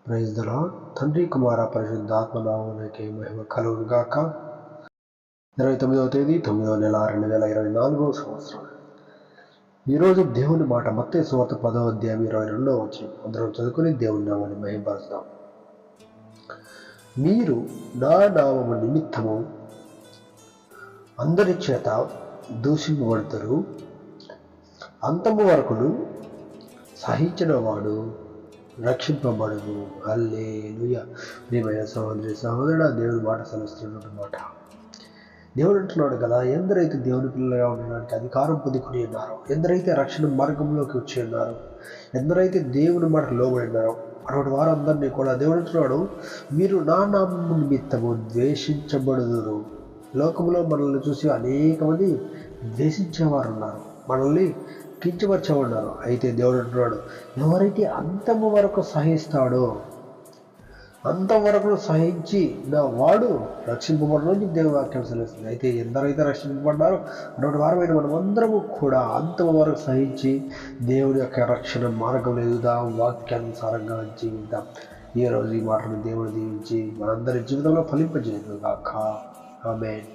Praise the lord. తండ్రి కుమార పరిశుద్ధాత్మ నామమునకే మహిమ కలుగును గాక. 29వ తేదీ 9వ నెల 2024వ సంవత్సరం. ఈరోజు దేవుని మాట మత్తయి సువార్త 10వ అధ్యాయం 22వ వచనం. అందరం చదువుకుని దేవుని నామాన్ని మహిమపరుస్తాం. మీరు నా నామము నిమిత్తము అందరి చేత దూషింపబడతారు, అంతము వరకును సహించిన వాడు రక్షింపబడును. హల్లెలూయా. ప్రియమైన సహోదరి సహోదరుడా, దేవుని మాట సెలవుస్తున్నటువంటి మాట. దేవుడు అంటున్నాడు కదా, ఎందరైతే దేవుని పిల్లలుగా ఉండడానికి అధికారం పొందుకుని ఉన్నారో, ఎందరైతే రక్షణ మార్గంలోకి వచ్చి ఉన్నారో, ఎందరైతే దేవుని మాట లోబడి ఉన్నారో అటువంటి వారందరినీ కూడా దేవుడు అంటున్నాడు, మీరు నా నామము నిమిత్తము ద్వేషించబడుదురు. లోకంలో మనల్ని చూసి అనేక మంది ద్వేషించేవారు ఉన్నారు, మనల్ని కించపరిచేవారు. అయితే దేవుడు అంటున్నాడు, ఎవరైతే అంతము వరకు సహిస్తాడో, అంతవరకు సహించి నా వాడు రక్షింపబడని దేవుని వాక్యం సెలవుస్తుంది. అయితే ఎందరైతే రక్షింపబడ్డారో అటువంటి వారమైన మనమందరము కూడా అంతము వరకు సహించి దేవుని యొక్క రక్షణ మార్గంలో ఎదుగుదాం, వాక్యానుసారంగా జీవిద్దాం. ఈరోజు ఈ మాటను దేవుడు దీవించి మనందరి జీవితంలో ఫలింపజేయను గాక. ఆమేన్.